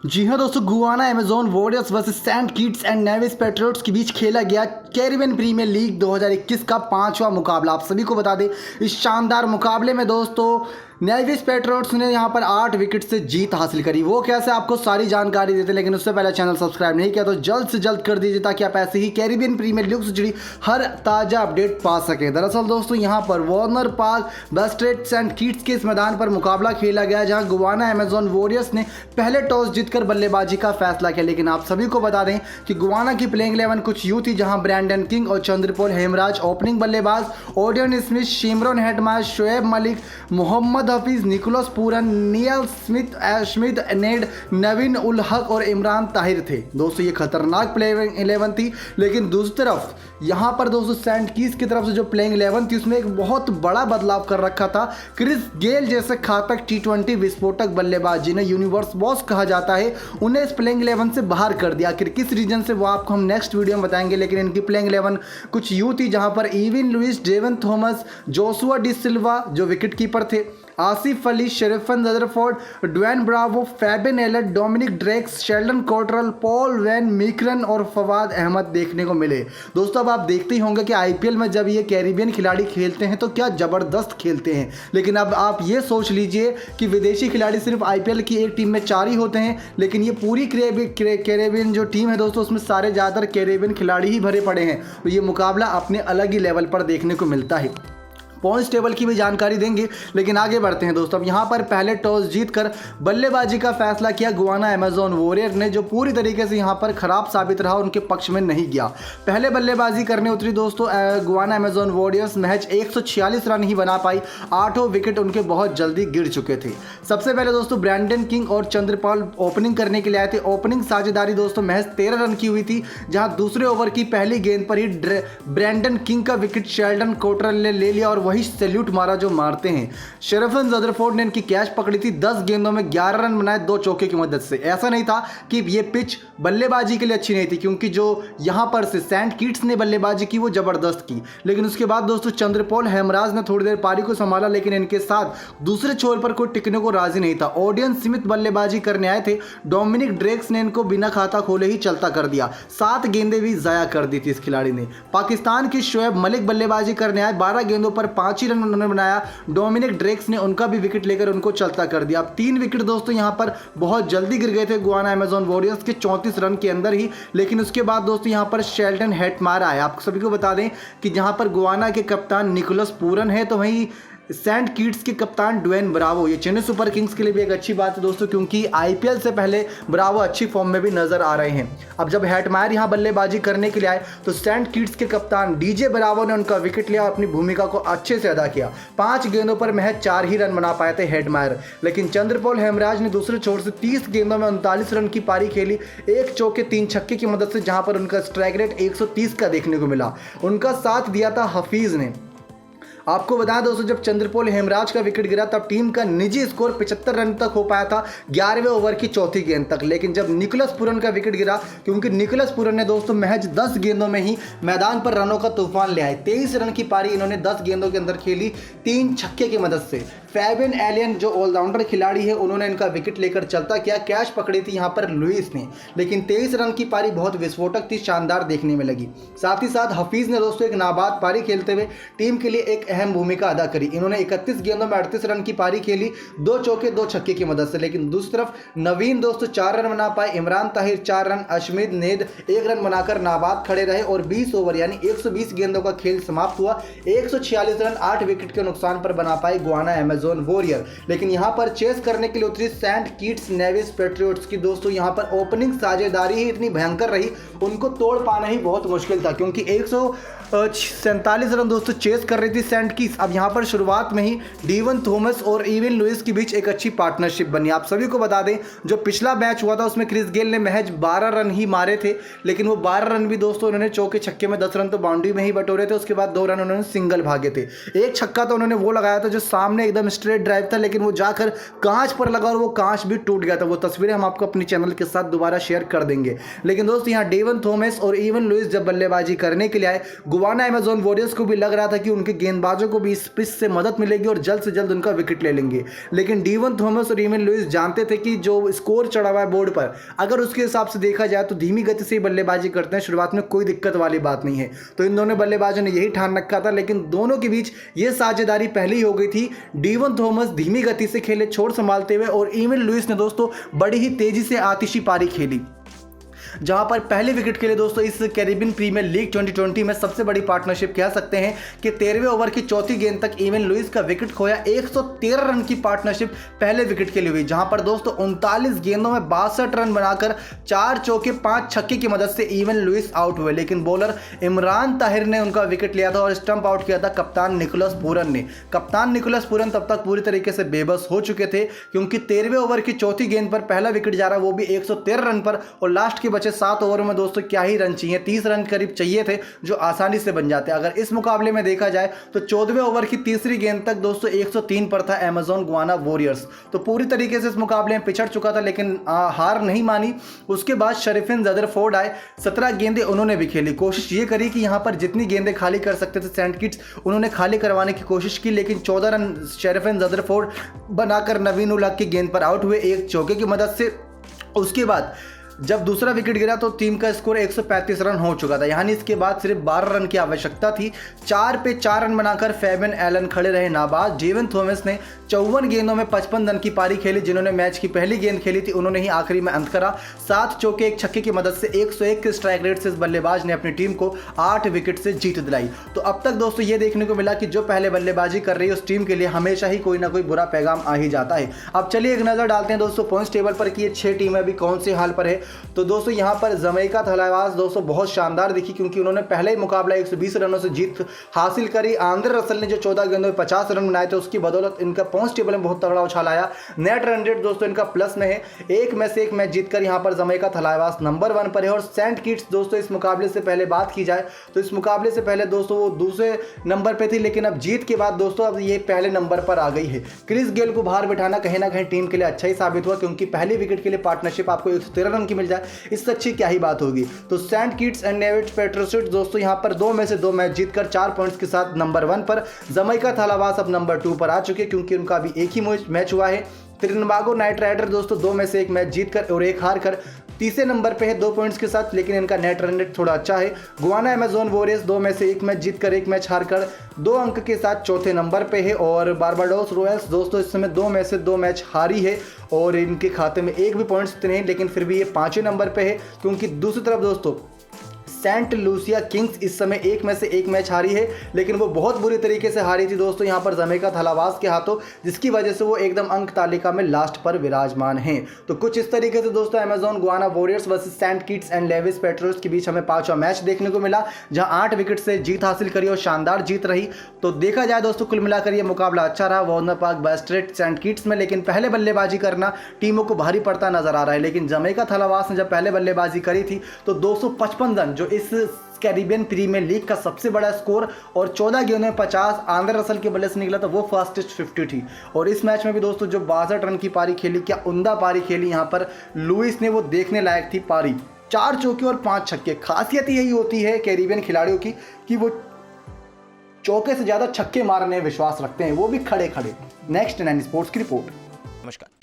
जी हाँ दोस्तों, Guyana Amazon Warriors versus Saint Kitts and Nevis Patriots के बीच खेला गया कैरिबियन प्रीमियर लीग 2021 का पांचवा मुकाबला। आप सभी को बता दें, इस शानदार मुकाबले में दोस्तों नेविस पेट्रियोट्स ने यहां पर 8 विकेट से जीत हासिल करी। वो कैसे, आपको सारी जानकारी देते, लेकिन उससे पहले चैनल सब्सक्राइब नहीं किया तो जल्द से जल्द कर दीजिए ताकि आप ऐसे ही कैरिबियन प्रीमियर लीग से जुड़ी हर ताज़ा अपडेट पा सकें। दरअसल दोस्तों यहां पर वार्नर पार्क बेस्ट्रेट सेंट किट्स के इस मैदान पर मुकाबला खेला गया, जहां गुआना अमेजोन वॉरियर्स ने पहले टॉस जीतकर बल्लेबाजी का फैसला किया। लेकिन आप सभी को बता दें कि गुआना की प्लेइंग 11 कुछ यूं थी, जहां ब्रैंडन किंग और चंद्रपोल हेमराज ओपनिंग बल्लेबाज, Odean Smith, Shimron Hetmyer, Shoaib Malik, Mohammad Hafeez, Nicholas Pooran, Neil Smith, नेड, नवीन उल हक और इमरान ताहिर थे। दोस्तों ये खतरनाक प्लेइंग 11 थी। लेकिन दूसरी तरफ यहां पर दोस्तों सेंट कीट्स की तरफ से जो प्लेइंग 11 थी उसमें एक बहुत बड़ा बदलाव कर रखा था। क्रिस गेल जैसे घातक T20 विस्फोटक बल्लेबाज, जिन्हें यूनिवर्स बॉस कहा जाता है, उन्हें इस प्लेइंग 11 से बाहर कर दिया। आखिर किस रीजन से वो आपको हम नेक्स्ट वीडियो में बताएंगे। लेकिन इनकी प्लेइंग 11 कुछ यूं थी, जहां पर Evin Lewis, Devon Thomas, Joshua Da Silva जो विकेट कीपर थे, Asif Ali, Sherfane Rutherford, Dwayne Bravo, Fabian Allen, Dominic Drakes, Sheldon Cottrell, Paul van Meekeren और फवाद अहमद देखने को मिले। दोस्तों अब आप देखते ही होंगे कि आईपीएल में जब ये कैरिबियन खिलाड़ी खेलते हैं तो क्या ज़बरदस्त खेलते हैं। लेकिन अब आप ये सोच लीजिए कि विदेशी खिलाड़ी सिर्फ आईपीएल की एक टीम में 4 ही होते हैं, लेकिन ये पूरी कैरिबियन जो टीम है दोस्तों, उसमें सारे ज़्यादातर कैरिबियन खिलाड़ी ही भरे पड़े हैं। तो ये मुकाबला अपने अलग ही लेवल पर देखने को मिलता है। पॉइंट्स टेबल की भी जानकारी देंगे, लेकिन आगे बढ़ते हैं दोस्तों। अब यहाँ पर पहले टॉस जीतकर बल्लेबाजी का फैसला किया गुआना अमेजोन वॉरियर ने, जो पूरी तरीके से यहाँ पर खराब साबित रहा, उनके पक्ष में नहीं गया। पहले बल्लेबाजी करने उतरी दोस्तों गुआना अमेजोन वॉरियर्स, महज 146 रन ही बना पाई। 8 विकेट उनके बहुत जल्दी गिर चुके थे। सबसे पहले दोस्तों ब्रैंडन किंग और चंद्रपाल ओपनिंग करने के लिए आए थे। ओपनिंग साझेदारी दोस्तों महज 13 रन की हुई थी, जहाँ दूसरे ओवर की पहली गेंद पर ही ब्रैंडन किंग का विकेट शेल्डन कॉटरल ने ले लिया और वही सैल्यूट मारा जो मारते हैं। शेरिफन रदरफोर्ड ने इनकी कैच पकड़ी थी। 10 गेंदों में 11 रन बनाए 2 चौके की मदद से। ऐसा नहीं था कि ये पिच बल्लेबाजी के लिए अच्छी नहीं थी, क्योंकि जो यहां पर से सेंट किट्स ने बल्लेबाजी की वो जबरदस्त की। लेकिन उसके बाद दोस्तों चंद्रपोल हेमराज ने थोड़ी देर पारी को संभाला, लेकिन इनके साथ दूसरे छोर पर कोई टिकने को राजी नहीं था। ओडियन स्मिथ बल्लेबाजी करने आए थे। डोमिनिक ड्रेक्स ने इनको बिना खाता खोले ही चलता कर दिया। 7 गेंदें भी जाया कर दी थी इस खिलाड़ी ने। पाकिस्तान की शोएब मलिक बल्लेबाजी करने आए। 12 गेंदों पर 5 ही रन उन्होंने बनाया। डोमिनिक ड्रेक्स ने उनका भी विकेट लेकर उनको चलता कर दिया। अब 3 विकेट दोस्तों यहां पर बहुत जल्दी गिर गए थे गुआना अमेजोन वॉरियर्स के 34 रन के अंदर ही। लेकिन उसके बाद दोस्तों यहां पर शेल्डन हेटमायर आया। आप सभी को बता दें कि जहां पर गुआना के कप्तान निकोलस पूरन है, तो वहीं सेंट किट्स के कप्तान ड्वेन ब्रावो। ये चेन्नई सुपर किंग्स के लिए भी एक अच्छी बात है दोस्तों, क्योंकि आईपीएल से पहले ब्रावो अच्छी फॉर्म में भी नजर आ रहे हैं। अब जब हेटमायर यहां बल्लेबाजी करने के लिए आए तो सेंट किट्स के कप्तान डीजे ब्रावो ने उनका विकेट लिया और अपनी भूमिका को अच्छे से अदा किया। 5 गेंदों पर महज 4 ही रन बना पाए थे हेटमायर। लेकिन चंद्रपोल हेमराज ने दूसरे छोर से 30 गेंदों में 39 रन की पारी खेली, 1 चौके 3 छक्के की मदद से, जहां पर उनका स्ट्राइक रेट 130 का देखने को मिला। उनका साथ दिया था हफीज ने। आपको बताया दोस्तों, जब चंद्रपोल हेमराज का विकेट गिरा तब टीम का निजी स्कोर 75 रन तक हो पाया था 11वें ओवर की चौथी गेंद तक। लेकिन जब निकोलस पूरन का विकेट गिरा, क्योंकि निकोलस पूरन ने दोस्तों महज 10 गेंदों में ही मैदान पर रनों का तूफान ले आए। 23 रन की पारी इन्होंने 10 गेंदों के अंदर खेली, 3 छक्के की मदद से। फैबिन एलियन जो ऑलराउंडर खिलाड़ी है, उन्होंने इनका विकेट लेकर चलता किया। कैच पकड़ी थी यहाँ पर लुइस ने। लेकिन 23 रन की पारी बहुत विस्फोटक थी, शानदार देखने में लगी। साथ ही साथ हफीज ने दोस्तों एक नाबाद पारी खेलते हुए टीम के लिए एक अहम भूमिका अदा करी। इन्होंने 31 गेंदों में 38 रन की पारी खेली, 2 चौके 2 छक्के की मदद से। लेकिन दूसरी तरफ नवीन दोस्तों 4 रन बना पाए, इमरान ताहिर 4 रन, अशमीद नेद 1 रन बनाकर नाबाद खड़े रहे और 20 ओवर यानी 120 गेंदों का खेल समाप्त हुआ। 146 रन 8 विकेट के नुकसान पर बना पाए गुआना अमेजोन वॉरियर। लेकिन यहां पर चेस करने के लिए उतरी सेंट किट्स नेविस पेट्रियोट्स की दोस्तों यहां पर ओपनिंग साझेदारी ही इतनी भयंकर रही, उनको तोड़ पाना ही बहुत मुश्किल था, क्योंकि 147 रन दोस्तों चेस कर रही थी सेंट किट्स। अब यहां पर शुरुआत में ही डेवन थॉमस और इविन लुइस के बीच एक अच्छी पार्टनरशिप बनी। आप सभी को बता दें, जो पिछला मैच हुआ था उसमें क्रिस गेल ने महज 12 रन ही मारे थे, लेकिन वो 12 रन भी दोस्तों उन्होंने चौके छक्के में 10 रन तो बाउंड्री में ही बटोरे थे। उसके बाद 2 रन उन्होंने सिंगल भागे थे। एक छक्का तो उन्होंने वो लगाया था जो सामने एकदम स्ट्रेट ड्राइव था, लेकिन वो जाकर कांच पर लगा और वो कांच भी टूट गया था। वो तस्वीरें हम आपको अपने चैनल के साथ दोबारा शेयर कर देंगे। लेकिन दोस्तों यहाँ डेवन थॉमस और इवन लुइस जब बल्लेबाजी करने के लिए आए, गुआना अमेजोन वॉरियर्स को भी लग रहा था कि उनके गेंदबाज गेंदबाजों को भी इस पिच से मदद मिलेगी और जल्द से जल्द उनका विकेट ले लेंगे। लेकिन डीवन थॉमस और एमिन लुइस जानते थे कि जो स्कोर चढ़ा हुआ है बोर्ड पर, अगर उसके हिसाब से देखा जाए तो धीमी गति से ही बल्लेबाजी करते हैं, शुरुआत में कोई दिक्कत वाली बात नहीं है। तो इन दोनों बल्लेबाजों ने यही ठान रखा था, लेकिन दोनों के बीच ये साझेदारी पहले ही हो गई थी। डीवन थॉमस धीमी गति से खेले छोड़ संभालते हुए और एमिन लुइस ने दोस्तों बड़ी ही तेजी से आतिशी पारी खेली, जहां पर पहले विकेट के लिए दोस्तों इस कैरिबियन प्रीमियर लीग 2020 में सबसे बड़ी पार्टनरशिप कह सकते हैं कि 13वें ओवर की चौथी गेंद तक एमिन लुइस का विकेट खोया। 113 रन की पार्टनरशिप पहले विकेट के लिए हुई, जहां पर दोस्तों 39 गेंदों में 62 रन बनाकर 4 चौके 5 छक्के की मदद से एमिन लुइस आउट हुए। लेकिन बॉलर इमरान ताहिर ने उनका विकेट लिया था और स्टंप आउट किया था कप्तान निकोलस पूरन ने। कप्तान निकोलस पूरन तब तक पूरी तरीके से बेबस हो चुके थे, क्योंकि 13वें ओवर की चौथी गेंद पर पहला विकेट जा रहा, वो भी 113 रन पर, और लास्ट के बचे 7 ओवरों में दोस्तों क्या ही रन चाहिए, 30 रन करीब चाहिए थे जो आसानी से बन जाते। अगर इस मुकाबले में देखा जाए तो 14वें ओवर की तीसरी गेंद तक दोस्तों 103 पर था अमेज़न गुआना वॉरियर्स। तो पूरी तरीके से इस मुकाबले में पिछड़ चुका था, लेकिन हार नहीं मानी। उसके बाद शरीफिन ज़दरफोर्ड आए, 17 गेंदें उन्होंने भी खेली, कोशिश ये करी कि यहां पर जितनी गेंदें खाली कर सकते थे सेंट किट्स उन्होंने खाली करवाने की कोशिश की, लेकिन 14 रन शरीफिन ज़दरफोर्ड बनाकर नवीन उल हक की गेंद पर आउट हुए एक चौके की मदद से। उसके बाद जब दूसरा विकेट गिरा तो टीम का स्कोर 135 रन हो चुका था, यानी इसके बाद सिर्फ 12 रन की आवश्यकता थी। 4 पे 4 रन बनाकर फैबियन एलन खड़े रहे नाबाद। डेवन थॉमस ने 54 गेंदों में 55 रन की पारी खेली। जिन्होंने मैच की पहली गेंद खेली थी उन्होंने ही आखिरी में अंत करा। 7 चौके 1 छक्के की मदद से 101 के स्ट्राइक रेट से इस बल्लेबाज ने अपनी टीम को 8 विकेट से जीत दिलाई। तो अब तक दोस्तों ये देखने को मिला कि जो पहले बल्लेबाजी कर रही है उस टीम के लिए हमेशा ही कोई ना कोई बुरा पैगाम आ ही जाता है। अब चलिए एक नजर डालते हैं दोस्तों पॉइंट्स टेबल पर कि ये 6 टीमें अभी कौन से हाल पर है। तो दोस्तों यहाँ पर जमैका थलाइवास दोस्तों बहुत शानदार दिखी, क्योंकि उन्होंने पहले ही मुकाबला 120 रनों से जीत हासिल करी। आंद्रे रसल ने जो 14 गेंदों में 50 रन बनाए थे उसकी बदौलत इनका पॉइंट्स टेबल में बहुत तगड़ा उछाल आया। नेट रन रेट दोस्तों इनका प्लस में है, एक में से एक मैच जीतकर यहाँ पर जमैका थलाइवास नंबर 1 पर है। और सेंट किट्स दोस्तों इस मुकाबले से पहले बात की जाए तो इस मुकाबले से पहले दोस्तों वो दूसरे नंबर पर थी, लेकिन अब जीत के बाद दोस्तों अब ये पहले नंबर पर आ गई है। क्रिस गेल को बाहर बिठाना कहीं ना कहीं टीम के लिए अच्छा ही साबित हुआ, क्योंकि पहले विकेट के लिए पार्टनरशिप आपको 113 रन की मिल जाए, इससे अच्छी क्या ही बात होगी। तो सेंट किट्स एंड नेविस पेट्रोसिट्स दोस्तों यहां पर 2 में से 2 मैच जीतकर 4 पॉइंट्स के साथ नंबर 1 पर। जमैका थलाइवास अब नंबर 2 पर आ चुके, क्योंकि उनका अभी एक ही मैच हुआ है। त्रिनबागो नाइट राइडर दोस्तों 2 में से 1 मैच जीतकर और 1 हार कर तीसरे नंबर पे है 2 पॉइंट्स के साथ, लेकिन इनका नेट रन रेट थोड़ा अच्छा है। गुआना अमेज़न वॉरियर्स 2 में से 1 मैच जीतकर 1 मैच हारकर 2 अंक के साथ चौथे नंबर पे है। और बारबाडोस रॉयल्स दोस्तों इस समय 2 में से 2 मैच हारी है और इनके खाते में एक भी पॉइंट्स नहीं, लेकिन फिर भी ये 5वें नंबर पे है। क्योंकि दूसरी तरफ दोस्तों सेंट लूसिया किंग्स इस समय 1 में से 1 मैच हारी है, लेकिन वो बहुत बुरी तरीके से हारी थी दोस्तों यहाँ पर जमैका थलाइवास के हाथों, जिसकी वजह से वो एकदम अंक तालिका में लास्ट पर विराजमान हैं। तो कुछ इस तरीके से दोस्तों Amazon Guyana Warriors versus Saint Kitts and Nevis Patriots के बीच हमें 5वां मैच देखने को मिला, जहां 8 विकेट से जीत हासिल करी और शानदार जीत रही। तो देखा जाए दोस्तों कुल मिलाकर ये मुकाबला अच्छा रहा वॉर्नर पार्क बेस्ट्रेट सेंट किट्स में, लेकिन पहले बल्लेबाजी करना टीमों को भारी पड़ता नजर आ रहा है। लेकिन जमैका थलाइवास ने जब पहले बल्लेबाजी करी थी तो 255 रन, जो इस कैरिबियन प्रीमियर लीग का सबसे बड़ा स्कोर, और 14 गेंदों में 50 आंद्रे रसल के बल्ले से निकला था, वो फास्टेस्ट 50 थी। और इस मैच में भी दोस्तों जो 62 रन की पारी खेली, क्या उम्दा पारी खेली यहाँ पर लुइस ने, वो देखने लायक थी पारी। 4 चौके और 5 छक्के। खासियत यही होती है कैरिबियन खिलाड़ियों की कि वो चौके से ज़्यादा छक्के मारने में विश्वास रखते हैं, वो भी खड़े खड़े। नेक्स्ट 9 स्पोर्ट्स की रिपोर्ट। नमस्कार।